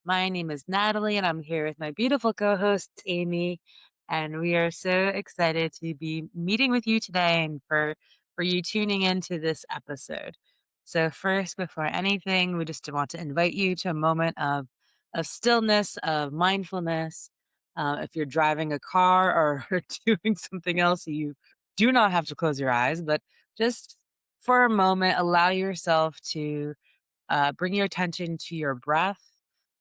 My name is Natalie, and I'm here with my beautiful co host, Amy. And we are so excited to be meeting with you today and for you tuning into this episode. So, first, before anything, we just want to invite you to a moment of stillness, of mindfulness. If you're driving a car or doing something else, you do not have to close your eyes, but just for a moment, allow yourself to bring your attention to your breath.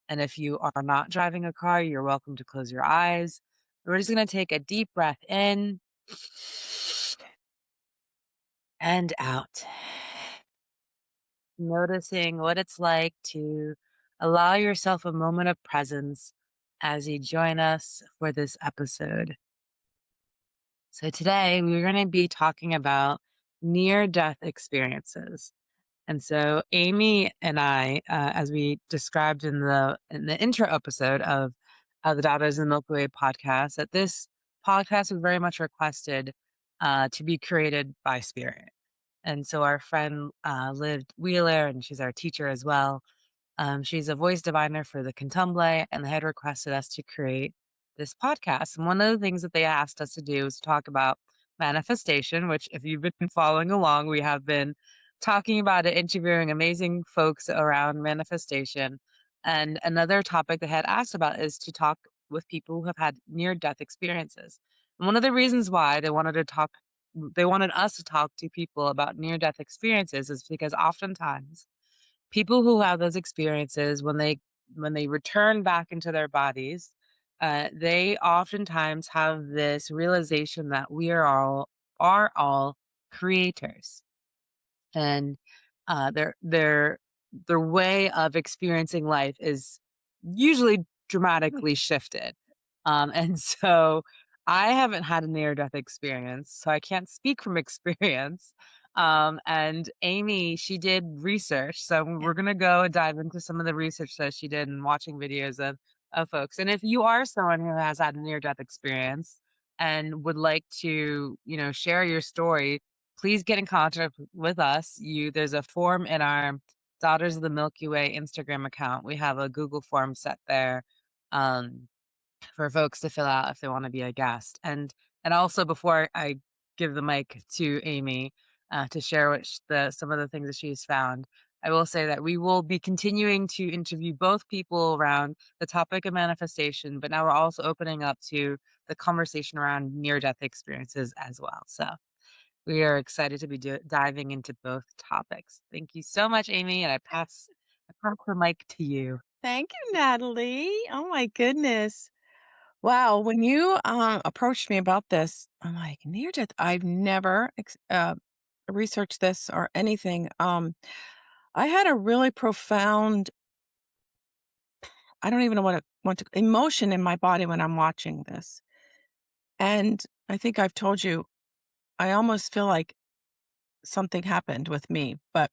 And if you are not driving a car, you're welcome to close your eyes. We're just going to take a deep breath in and out, noticing what it's like to allow yourself a moment of presence as you join us for this episode. So, today we're going to be talking about near death experiences. And so Amy and I, as we described in the intro episode of the Daughters of the Milky Way podcast, that this podcast was very much requested to be created by Spirit. And so our friend lived Wheeler, and she's our teacher as well. She's a voice diviner for the Contumblay, and they had requested us to create this podcast. And one of the things that they asked us to do is talk about manifestation, which, if you've been following along, we have been talking about it, interviewing amazing folks around manifestation. And another topic they had asked about is to talk with people who have had near death experiences. And one of the reasons why they wanted us to talk to people about near death experiences is because oftentimes people who have those experiences when they return back into their bodies, they oftentimes have this realization that we are all creators, and their way of experiencing life is usually dramatically shifted. And so I haven't had a near death experience, so I can't speak from experience. And Amy, she did research, so Yeah. we're gonna go and dive into some of the research that she did and watching videos of folks. And if you are someone who has had a near death experience and would like to, share your story, please get in contact with us. There's a form in our Daughters of the Milky Way Instagram account. We have a Google form set there. Um, for folks to fill out if they wanna be a guest. And also before I give the mic to Amy, to share what sh the some of the things that she's found, I will say that we will be continuing to interview both people around the topic of manifestation, but now we're also opening up to the conversation around near-death experiences as well. So, we are excited to be diving into both topics. Thank you so much, Amy, and I pass the mic to you. Thank you, Natalie. Oh my goodness. Wow, when you, approached me about this, I'm like, near death, I've never researched this or anything. I had a really profound, I don't even know what to emotion in my body when I'm watching this. And I think I've told you, I almost feel like something happened with me, but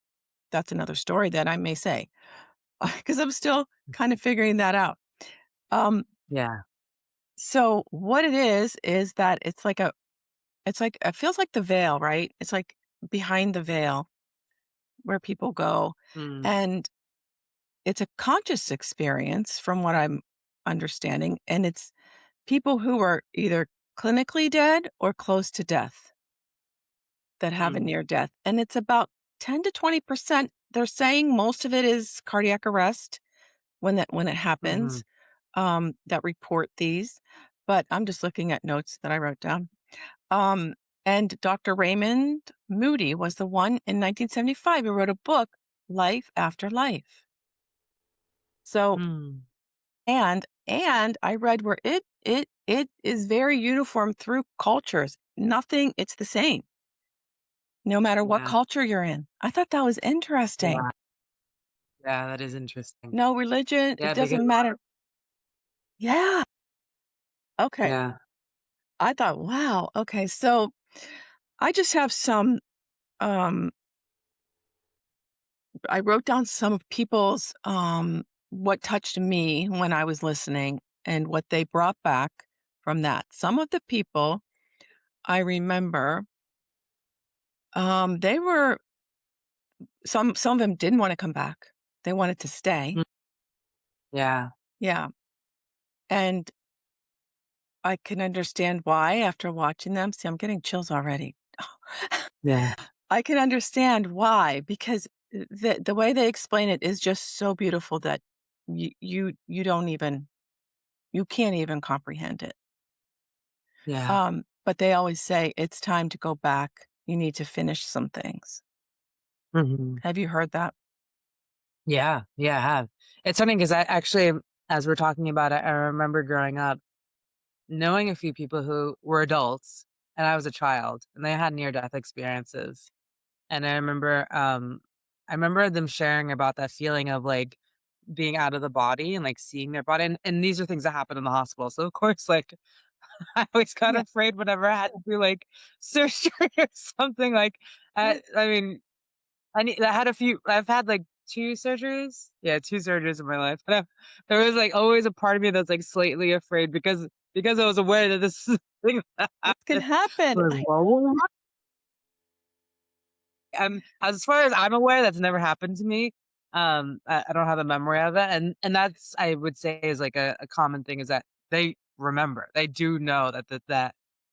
that's another story that I may say, because I'm still kind of figuring that out. Um, Yeah. So what it is that it's like it feels like the veil, right? It's like behind the veil where people go. Mm, And it's a conscious experience from what I'm understanding. And it's people who are either clinically dead or close to death that have a mm, near death. And it's about 10 to 20%. They're saying most of it is cardiac arrest when it mhm. happens, that report these. But I'm just looking at notes that I wrote down. Um, and Dr. Raymond Moody was the one in 1975 who wrote a book, Life After Life. So, Mm, and I read where it is very uniform through cultures. Nothing, it's the same, no matter what yeah, culture you're in. I thought that was interesting. yeah, yeah, that is interesting. No religion, it Yeah, because doesn't matter. Yeah. Okay. yeah, I thought, wow. Okay. So I just have some, um, I wrote down some of people's, what touched me when I was listening and what they brought back from that. Some of the people I remember, they were, some of them didn't want to come back. They wanted to stay. mm, yeah, Yeah, and I can understand why after watching them. See, I'm getting chills already. Yeah. I can understand why because the way they explain it is just so beautiful that you don't even you can't even comprehend it. Yeah. But they always say it's time to go back. You need to finish some things. Mhm. Have you heard that? Yeah. Yeah, I have. It's funny because I actually, as we're talking about it, I remember growing up knowing a few people who were adults and I was a child and they had near death experiences. And I remember them sharing about that feeling of like being out of the body and like seeing their body. And these are things that happen in the hospital. So of course, like I always got Yeah. afraid whenever I had to do like surgery or something like I mean, I had a few I've had, like, 2 surgeries? Yeah, 2 surgeries in my life, and there was, like, always a part of me that's, like, slightly afraid because I was aware that this is a thing that This can happened. happen. Like, "Whoa." As far as I'm aware, that's never happened to me. I don't have a memory of it, and that's I would say is, like, a common thing is that they remember. They do know that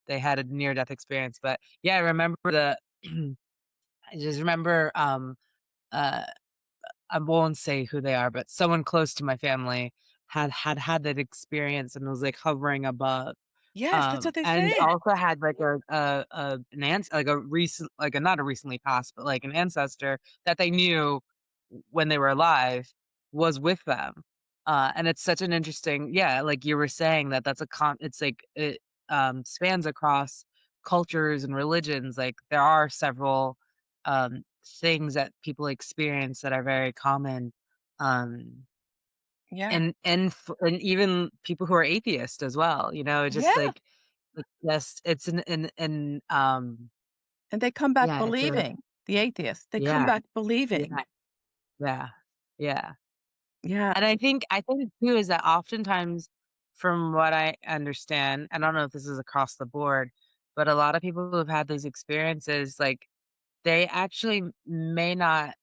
they had a near death experience, but, yeah, I remember I just remember, uh I won't say who they are, but someone close to my family had that experience and was, like, hovering above, Yes, that's what they and say. also had, like, an like, a recent like, a not a recently passed, but, like, an ancestor that they knew when they were alive was with them, and it's such an interesting yeah, like you were saying that that's a it's like it, spans across cultures and religions, like, there are several, things that people experience that are very common, um, Yeah. and even people who are atheist as well, you know, just Yeah, like it's just it's and they come back yeah, it's a believing, the atheists, they come yeah, back believing. yeah, yeah, yeah, Yeah, and I think too is that oftentimes from what I understand, I don't know if this is across the board, but a lot of people who have had these experiences, like, they actually may not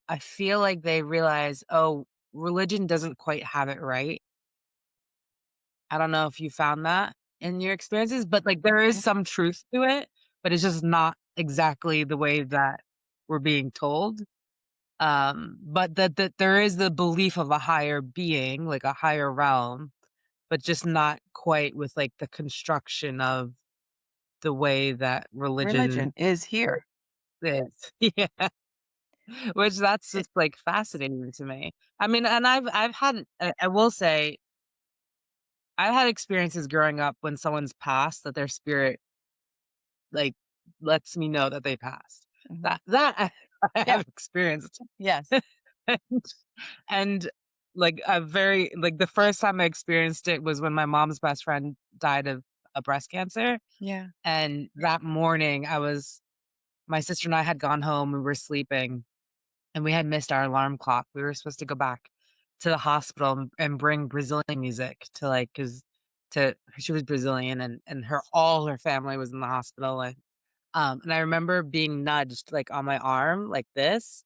I feel like they realize, "Oh, religion doesn't quite have it right." I don't know if you found that in your experiences, but, like, there is mm, some truth to it, but it's just not exactly the way that we're being told. But that there is the belief of a higher being, like a higher realm, but just not quite with, like, the construction of the way that religion religion is here. is. Yeah. Which that's It just, like, fascinating to me. I mean, and I've had I will say, I've had experiences growing up when someone's passed that their spirit, like, lets me know that they passed. mhm. That I Yeah, have experienced. yes. And and, like, a very like, the first time I experienced it was when my mom's best friend died of a breast cancer, Yeah, and that morning, my sister and I had gone home, we were sleeping and we had missed our alarm clock. We were supposed to go back to the hospital and bring Brazilian music to like because to she was Brazilian and her all her family was in the hospital and I remember being nudged like on my arm like this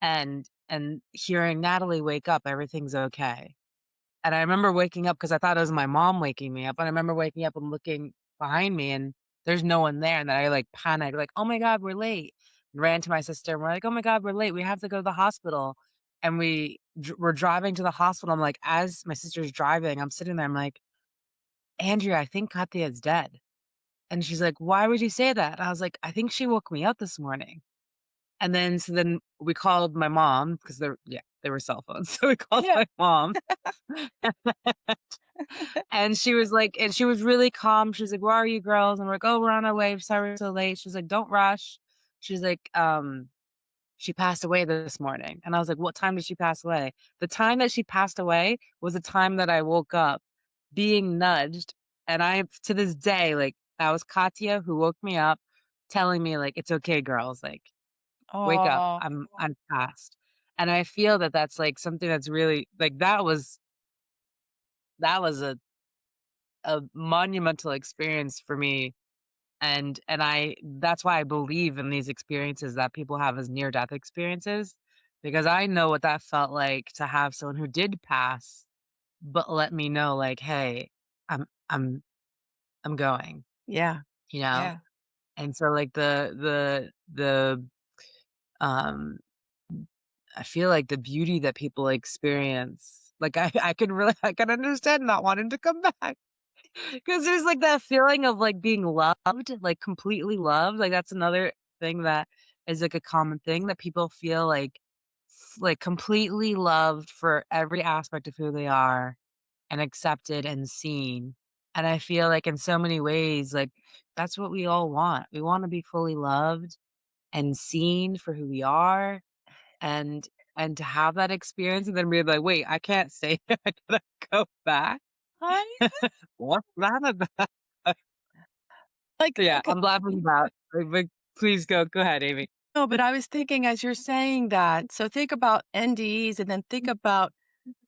and hearing Natalie wake up, everything's okay. And I remember waking up because I thought it was my mom waking me up, and I remember waking up and looking behind me, and there's no one there, and then I, like, panicked, like, "Oh my god, we're late." Ran to my sister, and we're like, "Oh my god, we're late, we have to go to the hospital." And we're driving to the hospital, I'm like as my sister's driving, I'm sitting there, I'm like, "Andrea, I think Katya is dead." And she's like, "Why would you say that?" And I was like, "I think she woke me up this morning." And then we called my mom because there were cell phones, so we called yeah, my mom. And she was like and she was really calm. She's like, "Where are you girls?" And we're like, "Oh, we're on our way. Sorry we're so late." She's like, "Don't rush." She's like, "She passed away this morning." And I was like, "What time did she pass away?" The time that she passed away was the time that I woke up being nudged. And I to this day, like, that was Katya who woke me up telling me, like, "It's okay, girls. Like, wake up. oh, I'm past." And I feel that that's, like, something that's really like, that was a monumental experience for me, and I that's why I believe in these experiences that people have as near death experiences, because I know what that felt like to have someone who did pass, but let me know like, "Hey, I'm I'm I'm going," Yeah. you know? Yeah. And so, like, um I feel like the beauty that people experience, like, I could really I can understand not wanting to come back. 'Cause there's, like, that feeling of, like, being loved, like, completely loved, like, that's another thing that is, like, a common thing that people feel, like, completely loved for every aspect of who they are and accepted and seen, and I feel like in so many ways, like, that's what we all want. We wanna be fully loved and seen for who we are, and and to have that experience and then be like, "Wait, I can't stay here, I gotta go back." I What's that about? like, Yeah, okay. I'm laughing about but please go ahead, Amy. No, but I was thinking as you're saying that, so think about NDEs and then think about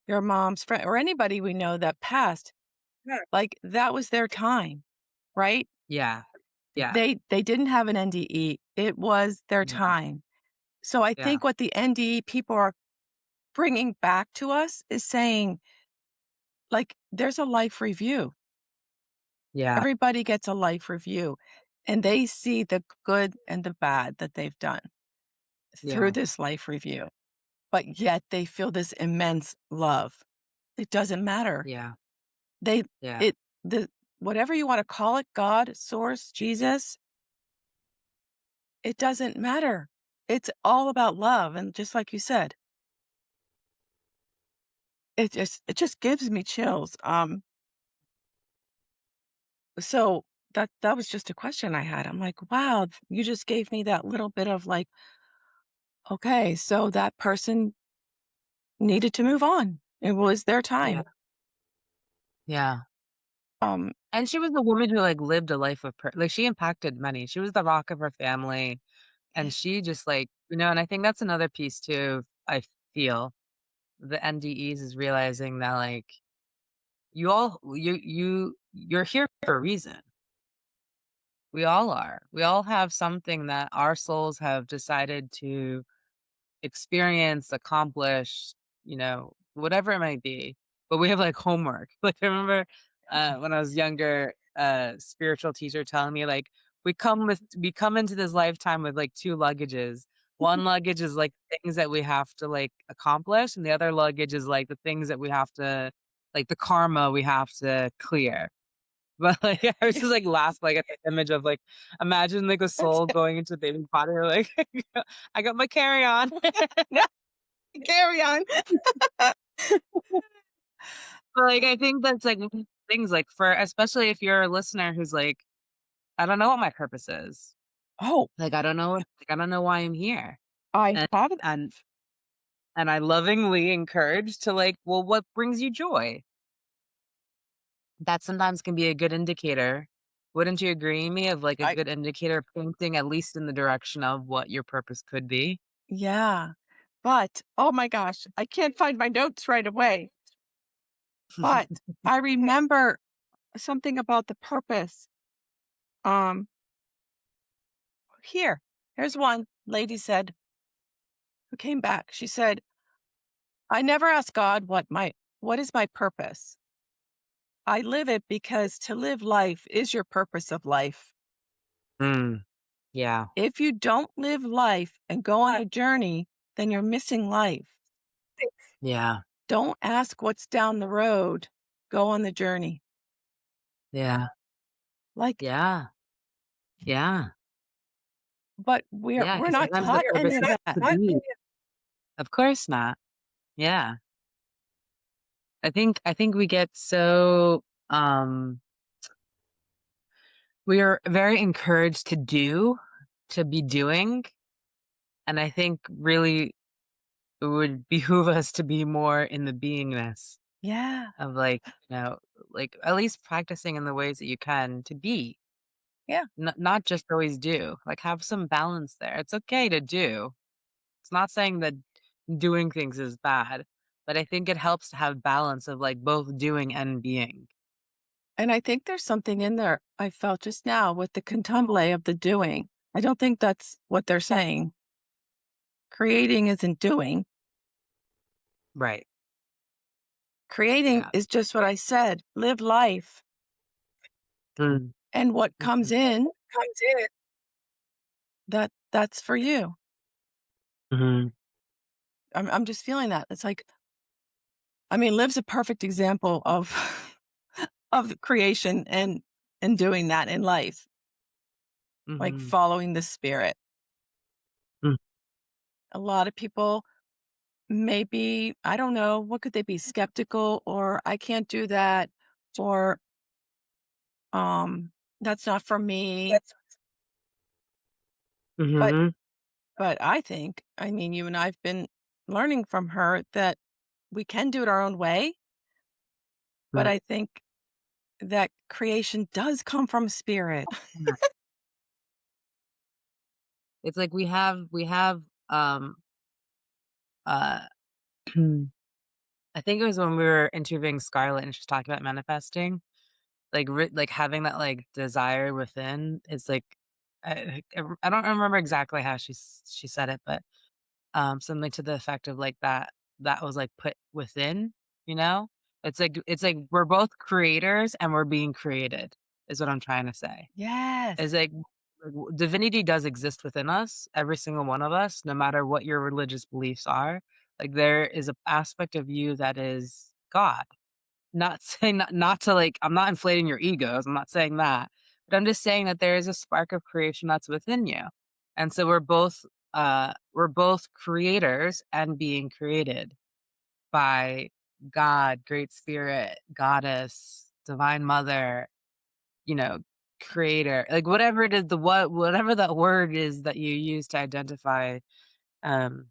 your mom's friend or anybody we know that passed. Like, that was their time, right? Yeah, yeah, They didn't have an NDE. It was their yeah, time. So I yeah, think what the NDE people are bringing back to us is saying, like, there's a life review. yeah, Everybody gets a life review, and they see the good and the bad that they've done through yeah, this life review, but yet they feel this immense love. It doesn't matter. yeah, They yeah, it the whatever you wanna call it, God, source, Jesus, it doesn't matter. It's all about love, and just like you said, it just gives me chills, so that was just a question I had. I'm like, "Wow, you just gave me that little bit of like, okay, so that person needed to move on. It was their yeah, time." yeah. Um, And she was a woman who, like, lived a life of like, she impacted many. She was the rock of her family, and she just, like and I think that's another piece too, I feel, the NDEs is realizing that, like, you're here for a reason. We all are. We all have something that our souls have decided to experience, accomplish, whatever it might be. But we have like homework. Like I remember when I was younger, spiritual teacher telling me like we come into this lifetime with like two luggages. One luggage is like things that we have to like accomplish, and the other luggage is like the things that we have to like the karma we have to clear. But, like, I was yeah, just, like, laugh, like, at the image of, like, imagine, like, a that's soul going into a baby body, like, I got my carry-on. no, carry on. But, like, I think that's, like, one of the things, like, for especially if you're a listener who's like, "I don't know what my purpose is." Oh, Like, I don't know why I'm here. I And have and and I lovingly encourage to, like, "Well, what brings you joy?" That sometimes can be a good indicator. Wouldn't you agree, me, of, like, a I good indicator pointing at least in the direction of what your purpose could be? yeah, but, oh my gosh, I can't find my notes right away, but I remember something about the purpose. Um, here's one lady said who came back. She said, "I never asked God what is my purpose. I live it because to live life is your purpose of life. Mm, yeah, If you don't live life and go on a journey, then you're missing life. yeah, Don't ask what's down the road. Go on the journey." yeah, Like, yeah, yeah, but we're yeah. we're Because not sometimes the taught purpose any of is that. to be. Of course not. Yeah. I think we get so, we are very encouraged to be doing, and I think really it would behoove us to be more in the beingness Yeah, of, like, like, at least practicing in the ways that you can to be, yeah. not just always do. Like, have some balance there. It's okay to do. It's not saying that doing things is bad, but I think it helps to have balance of, like, both doing and being. And I think there's something in there I felt just now with the contemplate of the doing. I don't think that's what they're saying. Creating isn't doing. Right. Creating Yeah. is just what I said, live life, Mm. and what comes Mhm. in, Comes in. that's for you. Mhm. I'm just feeling that. It's like, I mean, Liv's a perfect example of of the creation and doing that in life, like Mhm. following the spirit. Mm. A lot of people maybe, I don't know, what could they be, skeptical, or I can't do that, or that's not for me. That's But Mhm. I think, I mean, you and I've been learning from her that we can do it our own way, but Mm. I think that creation does come from spirit. Yeah. It's like we have, uh, I think it was when we were interviewing Scarlett and she was talking about manifesting, like, having that, like, desire within is, like I don't remember exactly how she said it, but, something to the effect of, like, that was, like, put within, you know? It's like we're both creators and we're being created, is what I'm trying to say. Yes. Is divinity does exist within us, every single one of us, no matter what your religious beliefs are. Like, there is an aspect of you that is God. Not saying not to, like I'm not inflating your egos, I'm not saying that, but I'm just saying that there is a spark of creation that's within you. And so we're both creators and being created by God, Great Spirit, Goddess, Divine Mother, you know, creator, like, whatever it is, whatever that word is that you use to identify, um,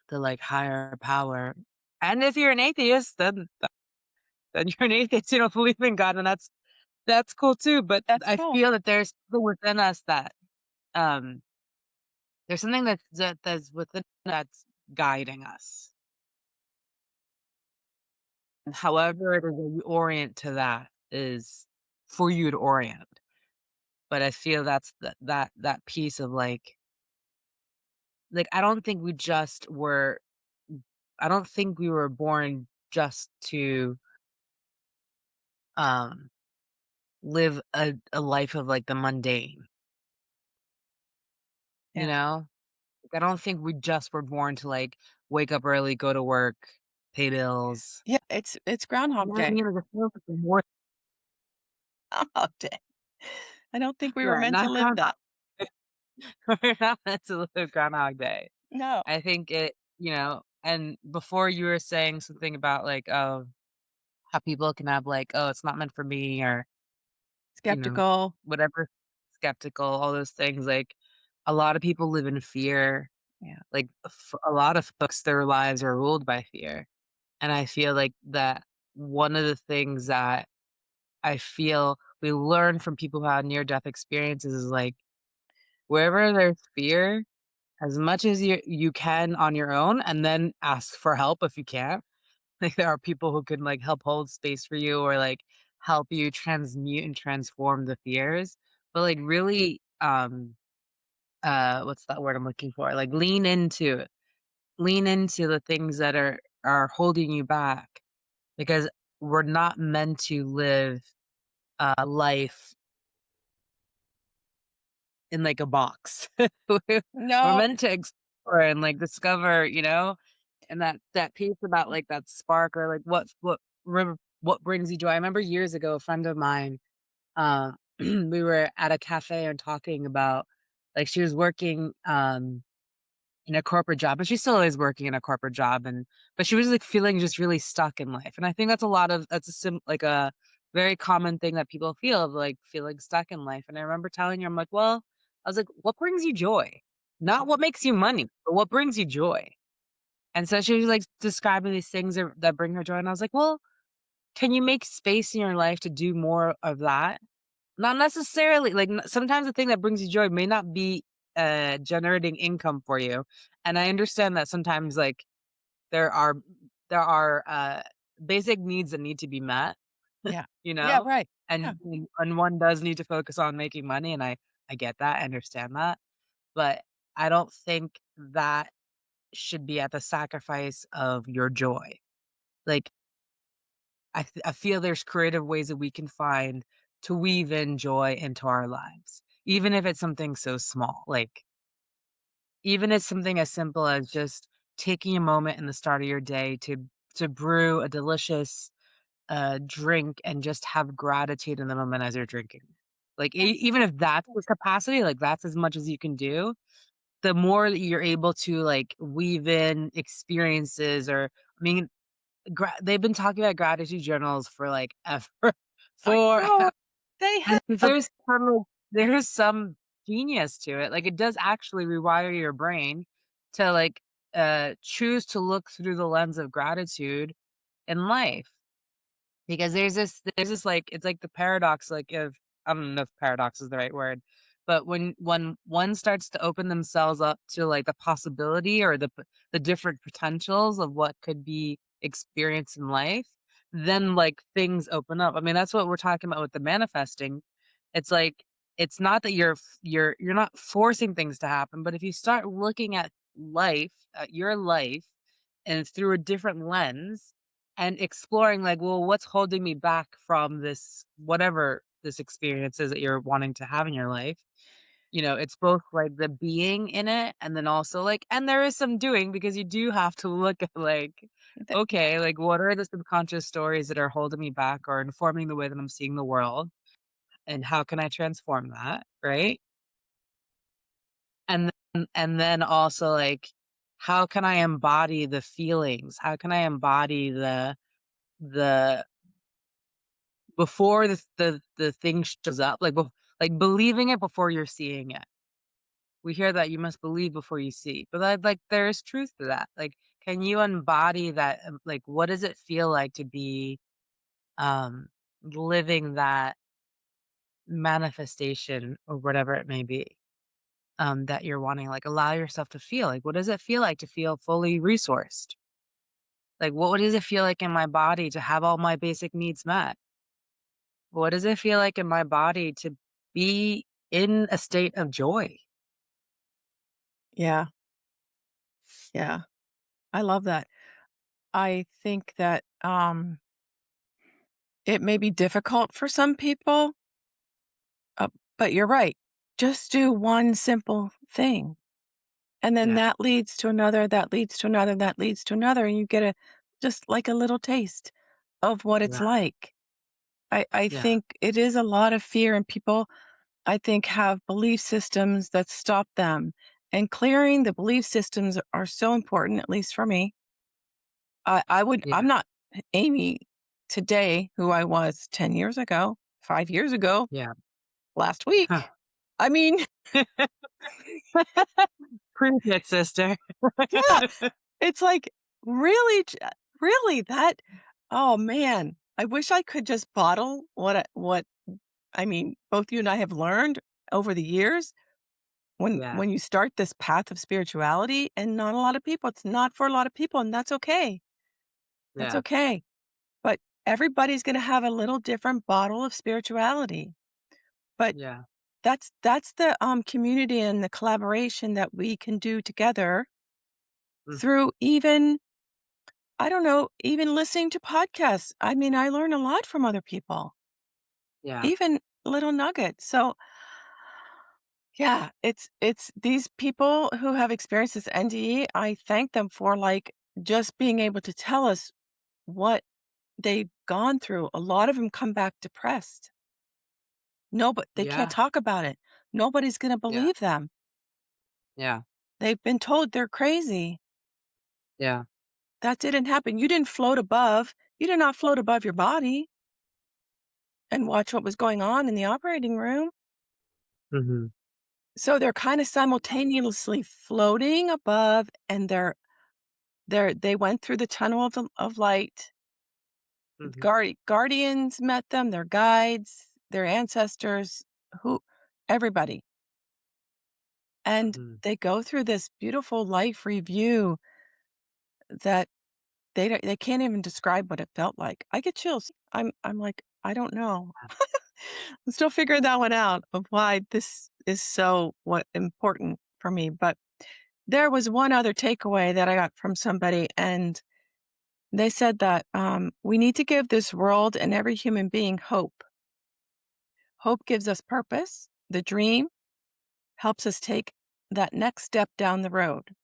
the, like, higher power. And if you're an atheist, then you're an atheist, you don't believe in God, and that's cool too, but That's I cool. feel that there's something within us that, um there's something that's within that's guiding us. However it is that you orient to that is for you to orient. But I feel that's that piece of, I don't think I don't think we were born just to, um, live a life of, like, the mundane, you Yeah. know? Like, I don't think we just were born to, like, wake up early, go to work, pay bills. Yeah, it's Groundhog You know what I Day. mean? Like, I feel like it's more Groundhog Day. I don't think we were yeah, meant to not live Groundhog that. we're not meant to live Groundhog Day. No. I think and before you were saying something about, like, oh, how people can have, like, "Oh, it's not meant for me," or, you know, Skeptical. whatever, skeptical, all those things, like, a lot of people live in fear. Yeah. Like, a lot of folks, their lives are ruled by fear, and I feel like that one of the things that I feel we learn from people who had near-death experiences is, like, wherever there's fear, as much as you can on your own, and then ask for help if you can't. Like, there are people who can, like, help hold space for you or, like, help you transmute and transform the fears, but, like, really, what's that word I'm looking for? Like, lean into it. Lean into the things that are holding you back because we're not meant to live a life in, like, a box. We're No. meant to explore and, like, discover, and that piece about, like, that spark or, like, what brings you joy. I remember years ago, a friend of mine, we were at a cafe and talking about, like, she was working, in a corporate job, and she still is working in a corporate job, but she was, like, feeling just really stuck in life, and I think that's a very common thing that people feel of, like, feeling stuck in life, and I remember telling her, I'm like, "Well," I was like, "What brings you joy? Not what makes you money, but what brings you joy?" And so she was, like, describing these things that bring her joy, and I was like, "Well, can you make space in your life to do more of that?" Not necessarily, like, sometimes the thing that brings you joy may not be, generating income for you, and I understand that sometimes, like, there are there are, basic needs that need to be met, Yeah. you Yeah, know? right. Yeah. And one does need to focus on making money, and I get that, I understand that, but I don't think that should be at the sacrifice of your joy. Like, I feel there's creative ways that we can find to weave in joy into our lives, even if it's something so small. Like, even if something as simple as just taking a moment in the start of your day to brew a delicious drink and just have gratitude in the moment as you're drinking. Like, even if that's the capacity, like that's as much as you can do, the more that you're able to like weave in experiences or, I mean, they've been talking about gratitude journals for like ever. I For know. They have. there's some genius to it. Like, it does actually rewire your brain to like choose to look through the lens of gratitude in life. Because there's this, like, it's like the paradox, like, of, I don't know if paradox is the right word, but when one starts to open themselves up to, like, the possibility or the different potentials of what could be experienced in life, then, like, things open up. I mean, that's what we're talking about with the manifesting. It's like, it's not that you're not forcing things to happen, but if you start looking at your life, and through a different lens, and exploring like, well, what's holding me back from this, whatever this experience is that you're wanting to have in your life. It's both like the being in it and then also like, and there is some doing because you do have to look at like, Yeah. okay, like what are the subconscious stories that are holding me back or informing the way that I'm seeing the world, and how can I transform that, right? And then also like, how can I embody the feelings? How can I embody the before the thing shows up, like believing it before you're seeing it. We hear that you must believe before you see, but that, like, there is truth to that. Like, can you embody that? Like, what does it feel like to be um living that manifestation or whatever it may be, that you're wanting? Like, allow yourself to feel. Like, what does it feel like to feel fully resourced? Like, what does it feel like in my body to have all my basic needs met? What does it feel like in my body to be in a state of joy? Yeah. Yeah. I love that. I think that it may be difficult for some people, uh, but you're right. Just do one simple thing. And then Yeah, that leads to another, that leads to another, that leads to another. And you get just like a little taste of what it's yeah, like. I yeah, think it is a lot of fear, and people, I think, have belief systems that stop them. And clearing the belief systems are so important, at least for me. I'm yeah, not Amy today who I was 10 years ago, 5 years ago, yeah. last Huh. week. I mean, Prove it, sister. yeah, it's like, really, really that, oh man, I wish I could just bottle what I mean, both you and I have learned over the years Yeah, when you start this path of spirituality, and not a lot of people, it's not for a lot of people, and that's okay. That's yeah, okay. But everybody's going to have a little different bottle of spirituality. But yeah. that's the community and the collaboration that we can do together Mm, through, even, I don't know, even listening to podcasts. I mean, I learn a lot from other people, yeah, even little nuggets. So yeah, it's these people who have experienced this NDE. I thank them for like just being able to tell us what they've gone through. A lot of them come back depressed. No, but they can't yeah, talk about it. Nobody's going to yeah, believe them. yeah, They've been told they're crazy. yeah. That didn't happen. You didn't float above. You did not float above your body and watch what was going on in the operating room. Mhm, So they're kind of simultaneously floating above, and they went through the tunnel of light. mhm, Guardians met them, their guides, their ancestors, who everybody. And mhm. they go through this beautiful life review that they can't even describe what it felt like. I get chills. I'm like, I don't know. I'm still figuring that one out of why this is so what important for me. But There was one other takeaway that I got from somebody, and they said that we need to give this world and every human being hope. Hope gives us purpose. The dream helps us take that next step down the road.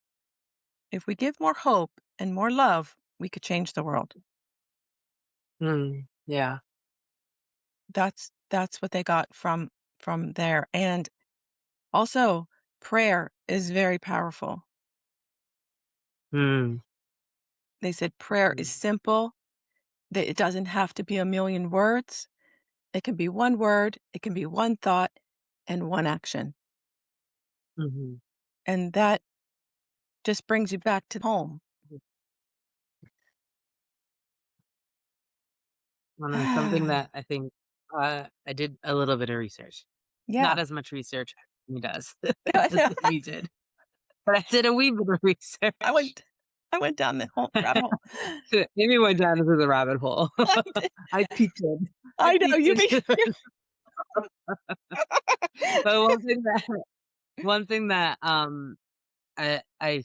If we give more hope and more love, we could change the world. Yeah. That's what they got from there. And also, prayer is very powerful. Mm. They said prayer is Mm. simple, that it doesn't have to be a million words. It can be one word, it can be one thought, and one action. Mhm. And that just brings you back to home. And something that I think, I did a little bit of research. Yeah. Not as much research as he does as Amy did, but I did a wee bit of I research. went I went down the whole rabbit hole. Amy went down into the rabbit hole. I did. I peeked in. I I know peeked you mean into you're but one thing that, I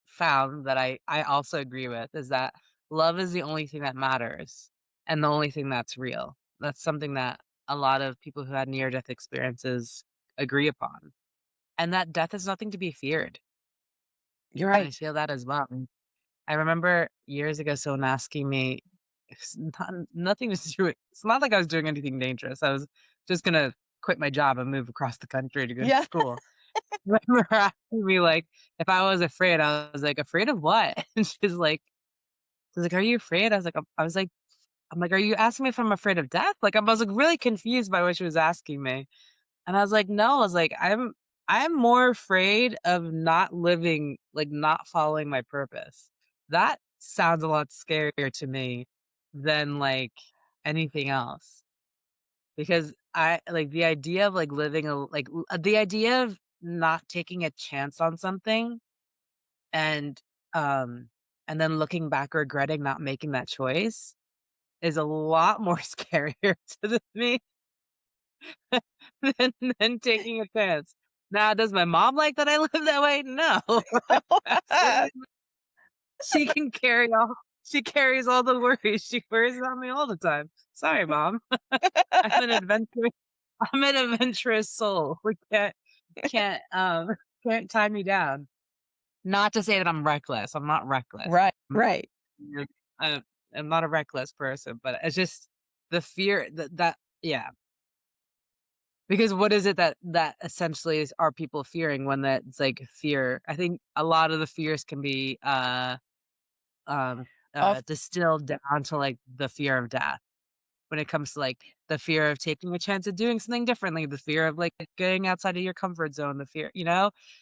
found that I also agree with is that love is the only thing that matters and the only thing that's real. That's something that a lot of people who had near death experiences agree upon, and that death is nothing to be feared. you're I right. feel that as well. I remember years ago someone asking me, it's nothing to do with, it's not like I was doing anything dangerous. I was just gonna quit my job and move across the country to go to Yeah. school. Remember asking me like if I was afraid. I was like, "Afraid of what?" And she's like, "Are you afraid?" I'm like, "Are you asking me if I'm afraid of death?" Like, I was, like, really confused by what she was asking me. And I was like, "No." I was like, I'm more afraid of not living, like, not following my purpose. That sounds a lot scarier to me than, like, anything else. Because I like, the idea of, like, living a like, the idea of not taking a chance on something and, um, and then looking back regretting not making that choice is a lot more scarier to me than taking a chance. Now, does my mom like that I live that way? No. Absolutely not. She can carry all she carries all the worries. She worries about me all the time. Sorry, mom. I'm an adventurous I'm an adventurous soul. We can't tie me down. Not to say that I'm reckless. I'm not reckless. Right, right. You know, I I'm not a reckless person, but it's just the fear that yeah. Because what is it that essentially is are people fearing when that's like fear? I think a lot of the fears can be um Of distilled down to like the fear of death. When it comes to like the fear of taking a chance of doing something differently, the fear of like getting outside of your comfort zone, the fear,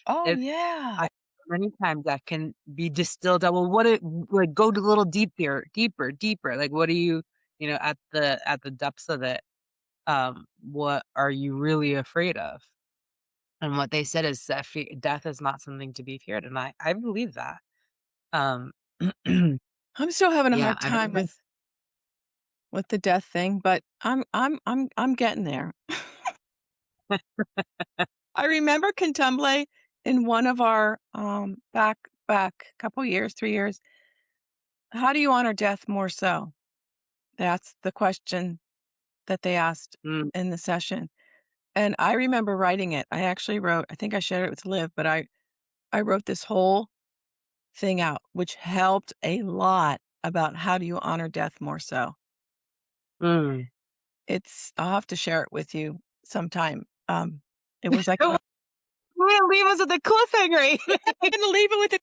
oh, it yeah. I many times that can be distilled down. Well, what it like go to a little deeper. Like what are you, at the depths of it, what are you really afraid of? And what they said is that death is not something to be feared. And I believe that. Um I'm still having a yeah, hard I time mean with the death thing, but I'm getting there. I remember Contemplate in one of our, back couple years, 3 years. How do you honor death more so? That's the question that they asked mm, in the session, and I remember writing it. I actually wrote I think I shared it with Liv, but I wrote this whole thing out, which helped a lot about how do you honor death more so. mm. I'll have to share it with you sometime. It was like a Way to leave us with a cliffhanger I'm gonna leave it with it.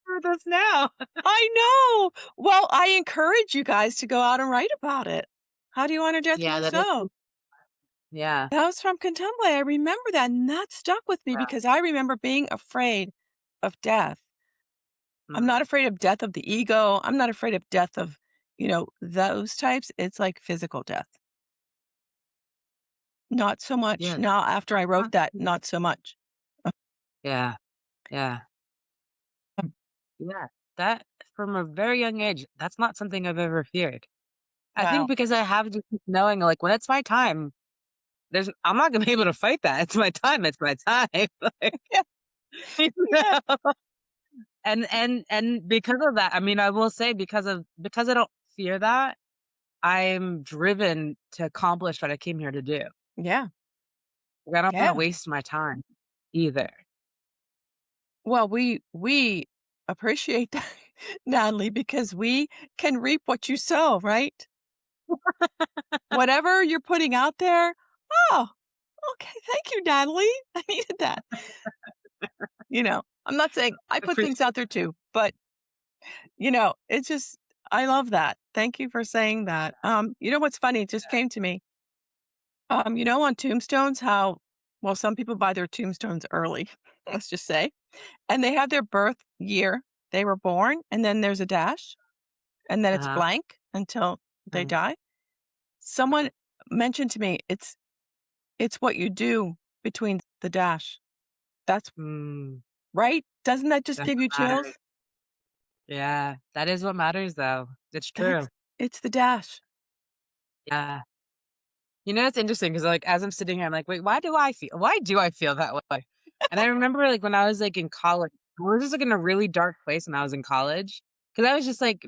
with us now. I know! Well, I encourage you guys to go out and write about it. How do you honor death Yeah, more that is so? yeah. That was from Contemplate. I remember that, and that stuck with me because I remember being afraid of death. I'm not Mm, afraid of death of the ego. I'm not afraid of death of, those types. It's like physical death. Not so much yeah. now after I wrote that, not so much. Yeah, yeah, Um, yeah. That from a very young age, that's not something I've ever feared. I think Wow. because I have just knowing, like, when it's my time, I'm not gonna be able to fight that. It's my time, it's my time. Like, Yeah. You Yeah. know? And because of that, I mean, I will say because I don't fear that, I'm driven to accomplish what I came here to do. Yeah. Like, I don't wanna Yeah. waste my time either. Well, we appreciate that, Natalie, because we can reap what you sow, right? Whatever you're putting out there, "Oh, okay, thank you, Natalie. I needed that." I'm not saying I put things Appreciate out there too, but, it's just I love that. Thank you for saying that. You know what's funny? It just came to me. On tombstones, how well, some people buy their tombstones early, let's just say, and they have their birth year they were born, and then there's a dash, and then it's Uh-huh, blank until they uh-huh. die. Someone mentioned to me, it's what you do between the dash. That's Mm, right? Doesn't that just that's give you what matters. chills? Yeah, that is what matters, though. It's true. It's the dash. Yeah. You know, it's interesting because, like, as I'm sitting here, I'm like, "Wait, why do I feel that way?" And I remember, like, when I was, like, in college, I was just, like, in a really dark place when I was in college because I was just, like,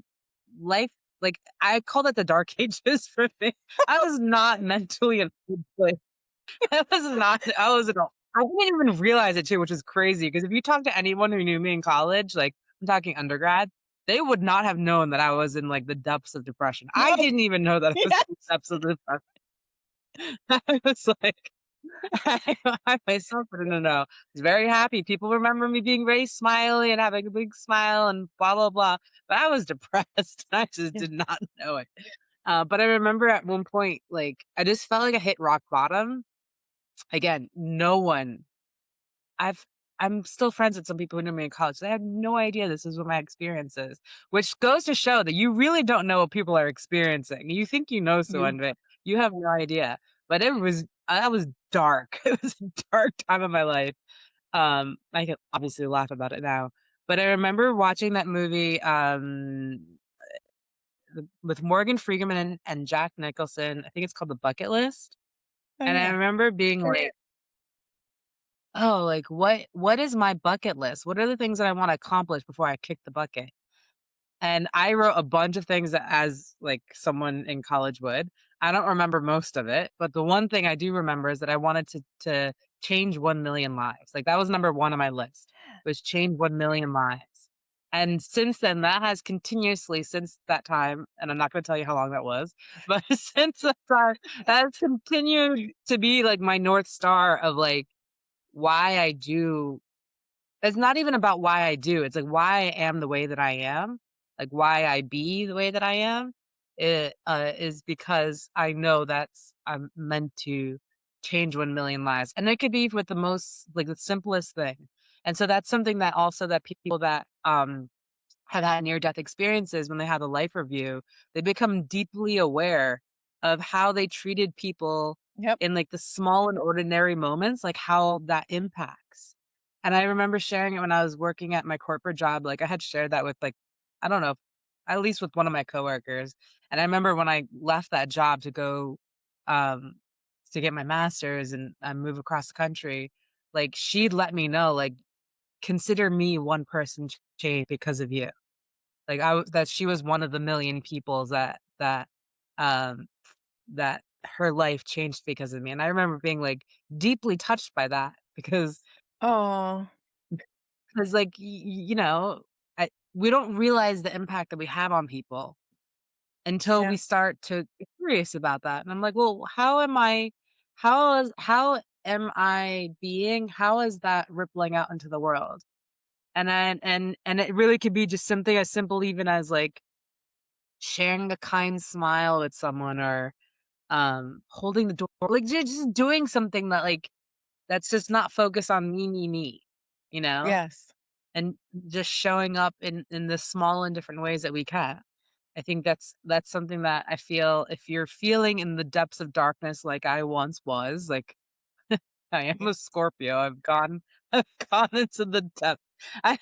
life like, I called it the dark ages for me. I was not mentally in a good place. I was in a I didn't even realize it too, which is crazy. Because if you talk to anyone who knew me in college, like, I'm talking undergrad, they would not have known that I was in, like, the depths of depression. I No. didn't even know that I was in Yes. the depths of depression. I was like I myself didn't know. I was very happy. People remember me being very smiley and having a big smile and blah, blah, blah, but I was depressed. I just Yeah. did not know it. But I remember at one point, like, I just felt like I hit rock bottom. Again, no one I've I'm still friends with some people who knew me in college. They had no idea this is what my experience is, which goes to show that you really don't know what people are experiencing. You think you know You someone, but you have no idea. But that was dark. It was a dark time of my life. I can obviously laugh about it now, but I remember watching that movie with Morgan Freeman and Jack Nicholson. I think it's called The Bucket List, Oh, and I yeah. remember being like, "Oh, like, what is my bucket list? What are the things that I wanna accomplish before I kick the bucket?" And I wrote a bunch of things that as, like, someone in college would. I don't remember most of it, but the one thing I do remember is that I wanted to change 1,000,000 lives. Like, that was number 1 on my list, was change 1,000,000 lives. And since then, that has continuously since that time, and I'm not gonna tell you how long that was, but since that time, that has continued to be, like, my North Star of, like, why I do it's not even about why I do, it's, like, why I am the way that I am, like, why I be the way that I am, is because I know that's I'm meant to change 1,000,000 lives, and it could be with the most like, the simplest thing, and so that's something that also that people that, have had near-death experiences when they have a life review, they become deeply aware of how they treated people Yep. in, like, the small and ordinary moments, like, how that impacts. And I remember sharing it when I was working at my corporate job, like, I had shared that with, like, I don't know, at least with one of my coworkers, and I remember when I left that job um, to get my master's and, move across the country, like, she'd let me know, like, "Consider me one person change because of you." Like, I was that she was one of the million peoples um, that her life changed because of me, and I remember being, like, deeply touched by that because Oh, 'cause, like, I we don't realize the impact that we have on people until yeah. we start to get curious about that, and I'm like, "Well, how am I being? How is that rippling out into the world?" And it really could be just something as simple even as, like, sharing a kind smile with someone or, holding the door, like, just doing something that, like, that's just not focused on me, you know? Yes. And just showing up in the small and different ways that we can. I think that's something that I feel if you're feeling in the depths of darkness like I once was, like I am a Scorpio. I've gone into the depth. I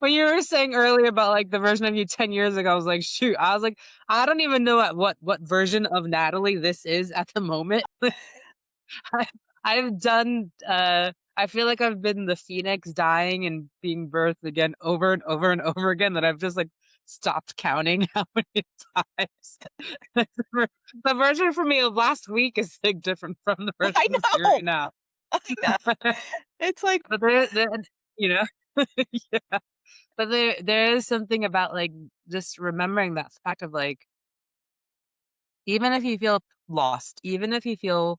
when you were saying earlier about, like, the version of you 10 years ago, I was like, "Shoot." I was like, "I don't even know at what version of Natalie this is at the moment." I I've done, I feel like I've been the phoenix dying and being birthed again over and over and over again that I've just, like, stopped counting how many times. The version for me of last week is, like, different from the I version of me know, right now. I know. It's like But there you know? Yeah. But there is something about, like, just remembering that fact of, like, even if you feel lost, even if you feel,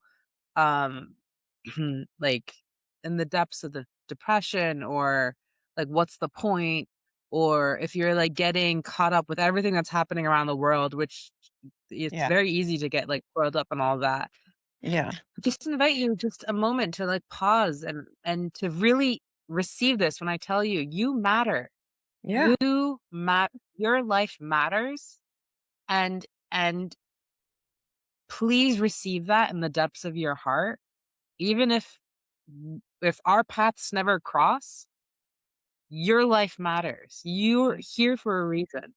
um, like, in the depths of the depression or, like, what's the point? Or if you're, like, getting caught up with everything that's happening around the world, which it's yeah, very easy to get, like, coiled up in all that. yeah, Just invite you just a moment to, like, pause and to really receive this when I tell you, you matter. yeah, Your life matters, and please receive that in the depths of your heart, even if our paths never cross, your life matters. You're here for a reason.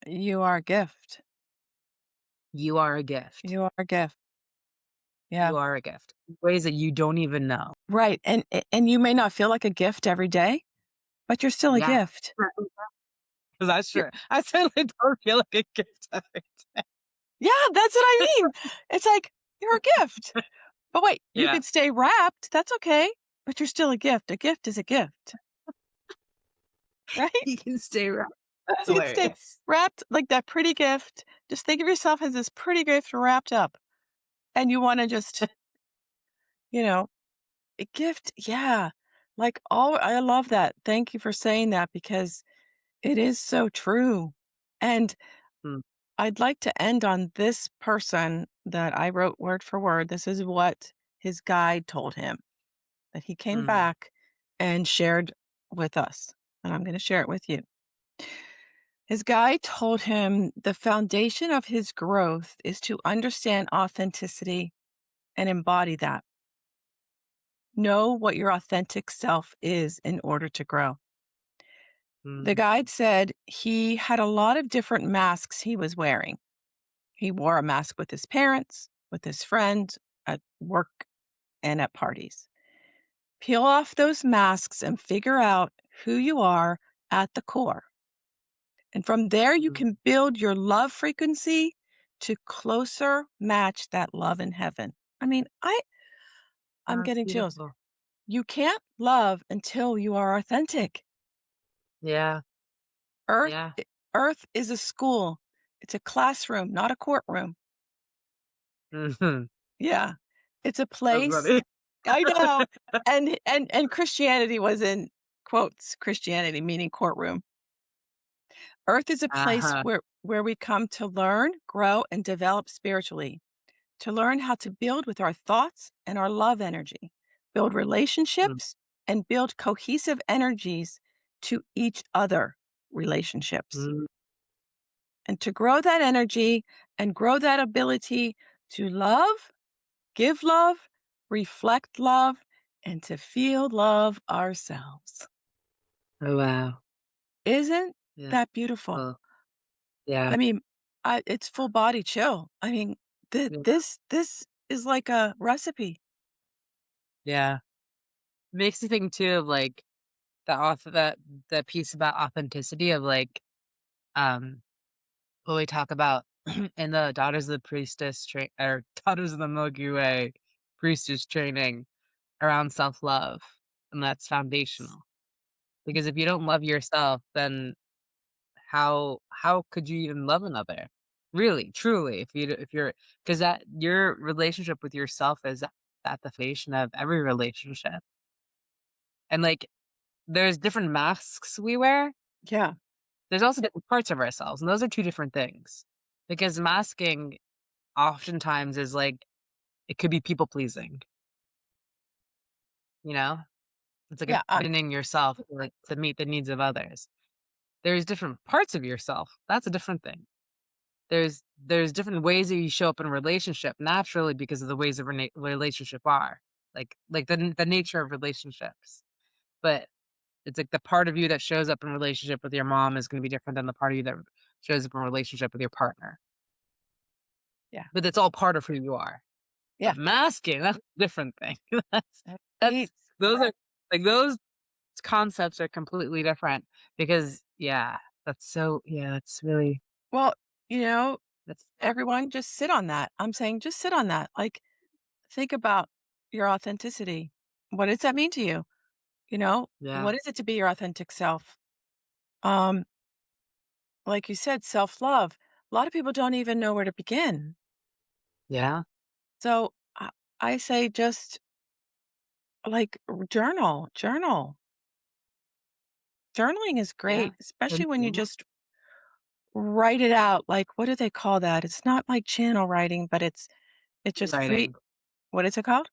you are a gift. You are a gift. You are a gift. Yeah, You are a gift in ways that you don't even know. right, and you may not feel like a gift every day, but you're still a Yeah. gift. 'Cause that's You're true. I certainly don't feel like a gift every day. yeah, that's what I mean. It's like, you're a gift. But wait, you Yeah. could stay wrapped, that's okay, but you're still a gift. A gift is a gift, right? You can stay around. That's You could stay hilarious. wrapped like that pretty gift. Just think of yourself as this pretty gift wrapped up, and you wanna just, you know, a gift yeah. Like, all I love that. Thank you for saying that because it is so true. And Mm, I'd like to end on this person that I wrote word for word. This is what his guide told him that he came mm, back and shared with us. And I'm going to share it with you. His guide told him the foundation of his growth is to understand authenticity and embody that. Know what your authentic self is in order to grow. The mm, guide said he had a lot of different masks he was wearing. He wore a mask with his parents, with his friends, at work, and at parties. Peel off those masks and figure out who you are at the core. And from there, you mm. can build your love frequency to closer match that love in heaven. I mean, I'm That's getting chills. beautiful. You can't love until you are authentic. Yeah, Earth, yeah. Earth is a school. It's a classroom, not a courtroom. Mhm. Yeah. It's a That's place funny. I know. And Christianity was in quotes, Christianity meaning courtroom. Earth is a place Uh-huh. where we come to learn, grow, and develop spiritually, to learn how to build with our thoughts and our love energy, build Mm, relationships, and build cohesive energies to each other relationships. mm. And to grow that energy and grow that ability to love, give love, reflect love, and to feel love ourselves. Oh, wow. Isn't Yeah. that beautiful? Well, yeah, I mean, it's full body chill. I mean, yeah, this is like a recipe. yeah. Makes me think too of, like, that piece about authenticity of, like, um, what we talk about in the Daughters of the Priestess or Daughters of the Milky Way Priestess training around self-love, and that's foundational. Because if you don't love yourself, then how could you even love another? Really, truly, if you're because that your relationship with yourself is at the foundation of every relationship. And, like, there's different masks we wear. Yeah, There's also different parts of ourselves, and those are 2 different things. Because masking oftentimes is, like, it could be people pleasing, you know? It's like yeah, abandoning yourself, like, to meet the needs of others. There's different parts of yourself, that's a different thing. There's different ways that you show up in a relationship naturally because of the ways of relationship are, like the nature of relationships. But it's like the part of you that shows up in a relationship with your mom is gonna be different than the part of you that shows up in a relationship with your partner. yeah, But it's all part of who you are. yeah. But masking, that's a different thing. That's That's that's deep. those are like, those concepts are completely different because that's really Well, you know, that's everyone just sit on that. I'm saying just sit on that. Like, think about your authenticity. What does that mean to you? yeah, What is it to be your authentic self? Um, like you said, self-love. A lot of people don't even know where to begin. yeah, So I say just like journal. Journaling is yeah. great, especially And when you just write it out. Like, what do they call that? It's not like channel writing, but it's free just free. writing, What is it called?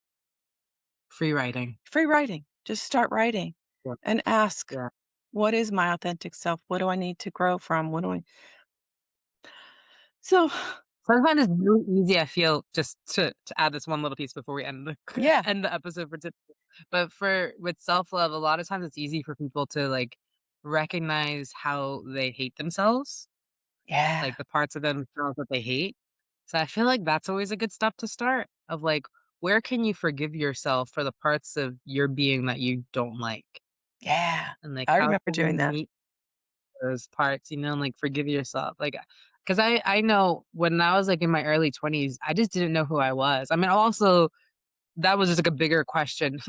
free writing. Free writing. Just start writing Yeah, and ask, yeah. what is my authentic self? What do I need to grow from? What do I So Sometimes it's really easy, I feel, just to add this one little piece before we end the yeah, end the episode for today. But for with self-love, a lot of times it's easy for people to, like, recognize how they hate themselves, yeah, like, the parts of themselves that they hate. So I feel like that's always a good step to start of, like, where can you forgive yourself for the parts of your being that you don't like? yeah. And, like, I how remember can you doing that. meet those parts, and, like, forgive yourself, like, because I know when I was, like, in my early 20s, I just didn't know who I was. I mean, also, that was just, like, a bigger question,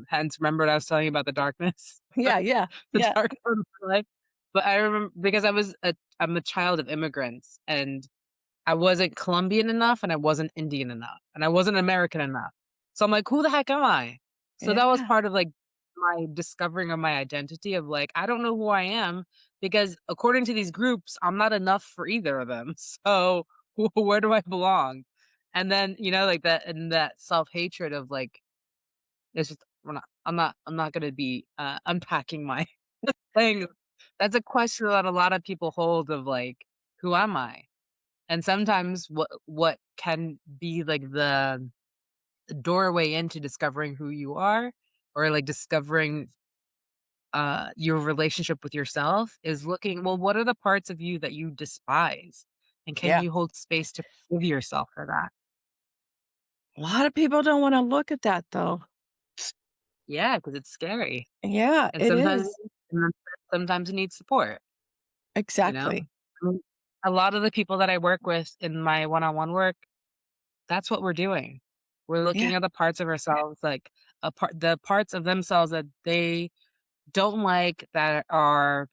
hence, remember what I was telling you about the darkness? Yeah, yeah, The yeah, dark part of my life? But I remember because I'm a child of immigrants, and I wasn't Colombian enough, and I wasn't Indian enough, and I wasn't American enough. So I'm like, "Who the heck am I?" So that was yeah, part of, like, my discovering of my identity of, like, I don't know who I am because according to these groups, I'm not enough for either of them. So where do I belong? And then, like that and that self-hatred of, like, it's just I'm not gonna be, unpacking my thing. That's a question that a lot of people hold of, like, "Who am I?" And sometimes what can be like the doorway into discovering who you are or like discovering your relationship with yourself is looking, well, what are the parts of you that you despise? And can yeah. you hold space to forgive yourself for that? A lot of people don't wanna look at that, though. Yeah, because it's scary. Yeah, And it sometimes is. and then sometimes it needs support, you know? Exactly. I mean, a lot of the people that I work with in my one-on-one work, that's what we're doing. We're Yeah, looking at the parts of ourselves, like, the parts of themselves that they don't like, that are,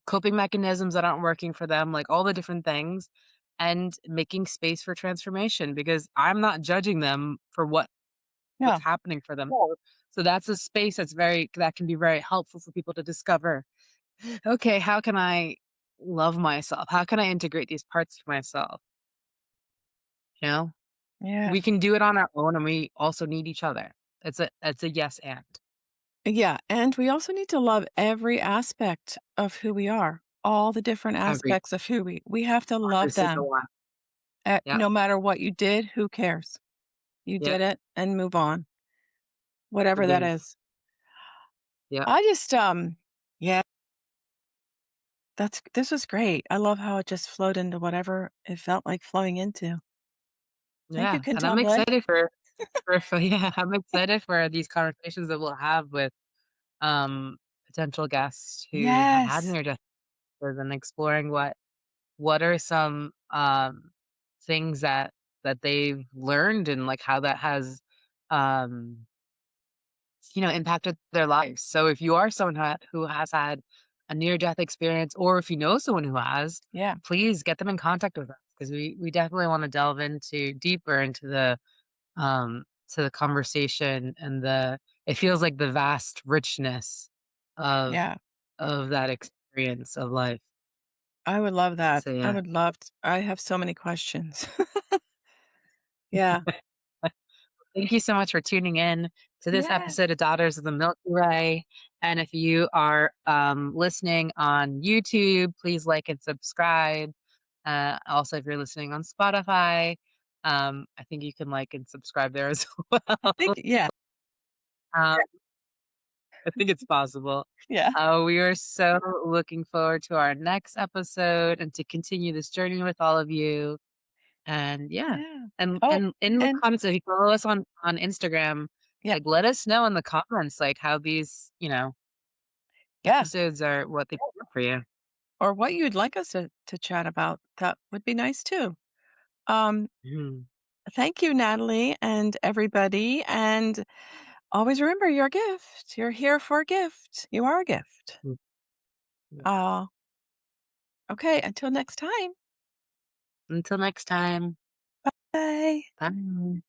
coping mechanisms that aren't working for them, like, all the different things, and making space for transformation because I'm not judging them for what's yeah, happening for them. So that's a space that can be very helpful for people to discover, "Okay, how can I love myself? How can I integrate these parts of myself?" You know? yeah, We can do it on our own, and we also need each other. It's a yes and. yeah, and we also need to love every aspect of who we are, all the different Every aspects of who we have to every love single them. one. Yep, No matter what you did, who cares? You yep, did it and move on, whatever that forgive. is. Yep, I just, yeah, this was great. I love how it just flowed into whatever it felt like flowing into. Thank you, yeah, and I'm Candomblé. excited for yeah, I'm excited for these conversations that we'll have with, um, potential guests who have had Yes. near-death experiences and exploring what are some, things that they've learned and, like, how that has, um impacted their lives. So if you are someone who has had a near death experience, or if you know someone who has, Yeah, please get them in contact with us because we definitely want to delve into deeper into the conversation and it feels like the vast richness of yeah. that experience of life. I would love that. So I yeah. would love t I have so many questions. Yeah. Thank you so much for tuning in to this Yeah. episode of Daughters of the Milky Way. And if you are listening on YouTube, please like and subscribe. Also, if you're listening on Spotify, I think you can like and subscribe there as I think well. yeah, um, I think it's possible. yeah, We are so looking forward to our next episode and to continue this journey with all of you. And yeah, yeah. and Oh, and in the and comments, if you follow us on Instagram, Yeah. Like, let us know in the comments, like, how these, Yeah. episodes are what they do for you. Or what you'd like us to chat about. That would be nice too. Um, Mhm. Thank you, Natalie, and everybody. And always remember you're a gift. You're here for a gift. You are a gift. Mm, yeah. Uh, okay. Until next time. Until next time. Bye. Bye.